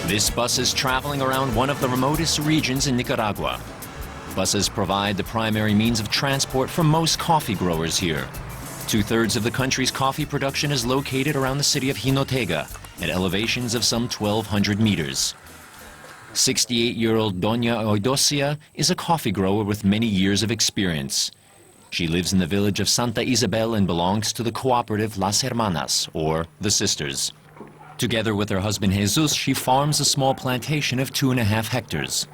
This bus is traveling around one of the remotest regions in Nicaragua. Buses provide the primary means of transport for most coffee growers here. Two-thirds of the country's coffee production is located around the city of Jinotega at elevations of some 1,200 meters. 68-year-old Doña Eudocia is a coffee grower with many years of experience. She lives in the village of Santa Isabel and belongs to the cooperative Las Hermanas, or the Sisters. Together with her husband Jesus, she farms a small plantation of 2.5 hectares.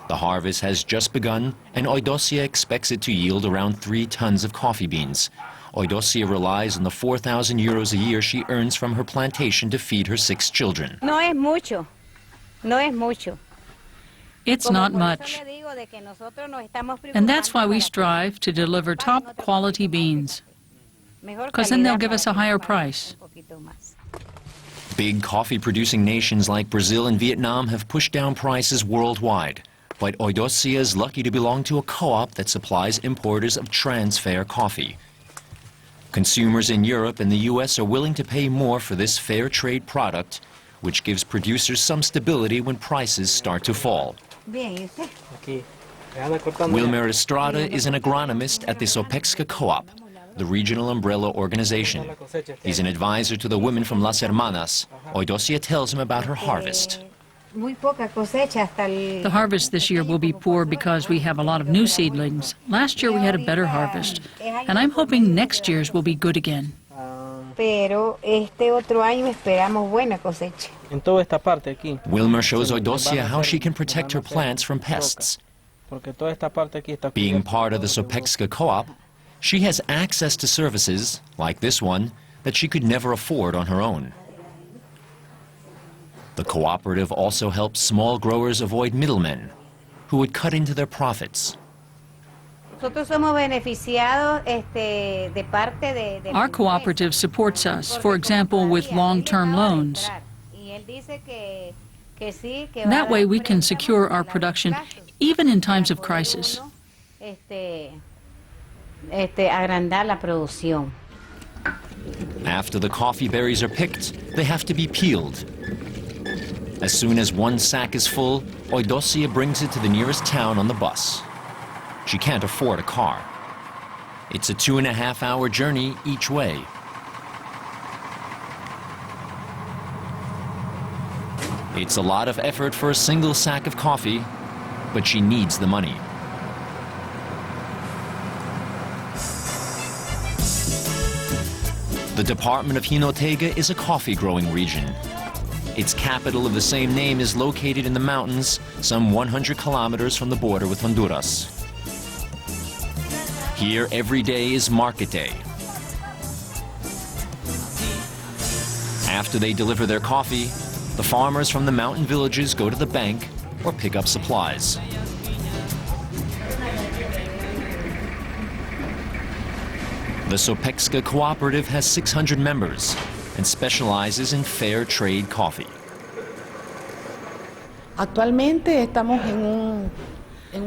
The harvest has just begun, and Eudocia expects it to yield around 3 tons of coffee beans. Eudocia relies on the 4,000 euros a year she earns from her plantation to feed her 6 children. No es mucho. No es mucho. It's not much. And that's why we strive to deliver top quality beans, because then they'll give us a higher price. Big coffee-producing nations like Brazil and Vietnam have pushed down prices worldwide. But Eudocia is lucky to belong to a co-op that supplies importers of trans-fair coffee. Consumers in Europe and the U.S. are willing to pay more for this fair trade product, which gives producers some stability when prices start to fall. Wilmer Estrada is an agronomist at the Sopexca Co-op, the regional umbrella organization. He's an advisor to the women from Las Hermanas. Eudocia tells him about her harvest. The harvest this year will be poor because we have a lot of new seedlings. Last year we had a better harvest, and I'm hoping next year's will be good again. Pero este otro año esperamos buena cosecha. Wilmer shows Eudocia how she can protect her plants from pests. Being part of the Sopexca Co-op, she has access to services, like this one, that she could never afford on her own. The cooperative also helps small growers avoid middlemen who would cut into their profits. Our cooperative supports us, for example, with long-term loans. That way we can secure our production even in times of crisis. After the coffee berries are picked, they have to be peeled. As soon as one sack is full, Eudocia brings it to the nearest town on the bus. She can't afford a car. It's a 2.5-hour journey each way. It's a lot of effort for a single sack of coffee, but she needs the money. The department of Jinotega is a coffee-growing region. Its capital of the same name is located in the mountains, some 100 kilometers from the border with Honduras. Here, every day is market day. After they deliver their coffee, the farmers from the mountain villages go to the bank or pick up supplies. The Sopexca Cooperative has 600 members and specializes in fair trade coffee.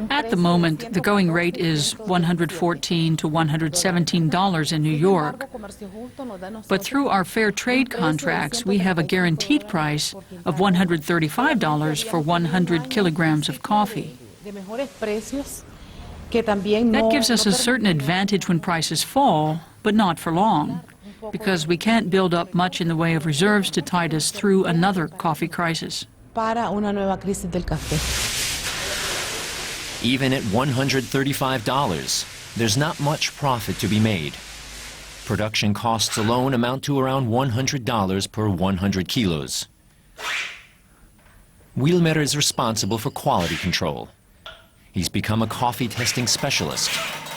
At the moment, the going rate is $114 to $117 in New York. But through our fair trade contracts, we have a guaranteed price of $135 for 100 kilograms of coffee. That gives us a certain advantage when prices fall, but not for long, because we can't build up much in the way of reserves to tide us through another coffee crisis. Even at $135, there's not much profit to be made. Production costs alone amount to around $100 per 100 kilos. Wilmer is responsible for quality control. He's become a coffee testing specialist,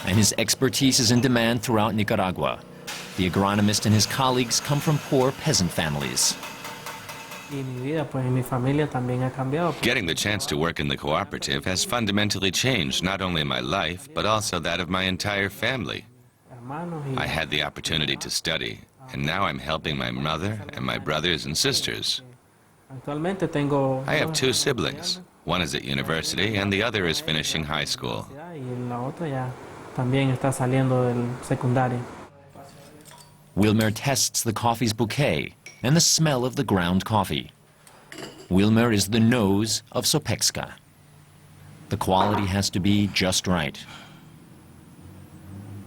and his expertise is in demand throughout Nicaragua. The agronomist and his colleagues come from poor peasant families. Getting the chance to work in the cooperative has fundamentally changed not only my life, but also that of my entire family. I had the opportunity to study, and now I'm helping my mother and my brothers and sisters. I have 2 siblings. One is at university, and the other is finishing high school. Wilmer tests the coffee's bouquet and the smell of the ground coffee. Wilmer is the nose of Sopexka. The quality has to be just right.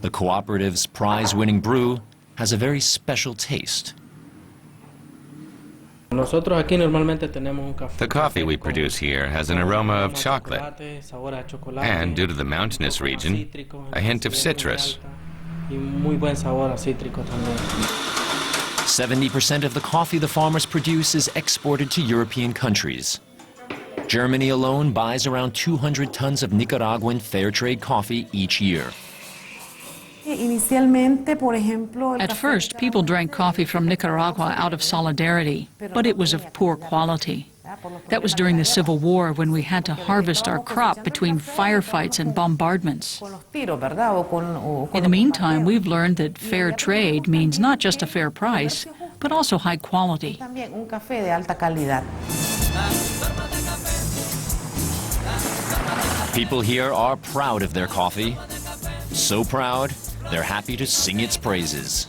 The Cooperative's prize-winning brew has a very special taste. The coffee we produce here has an aroma of chocolate, and due to the mountainous region, a hint of citrus. 70% of the coffee the farmers produce is exported to European countries. Germany alone buys around 200 tons of Nicaraguan fair trade coffee each year. At first, people drank coffee from Nicaragua out of solidarity, but it was of poor quality. That was during the Civil War, when we had to harvest our crop between firefights and bombardments. In the meantime, we've learned that fair trade means not just a fair price, but also high quality. People here are proud of their coffee. So proud, they're happy to sing its praises.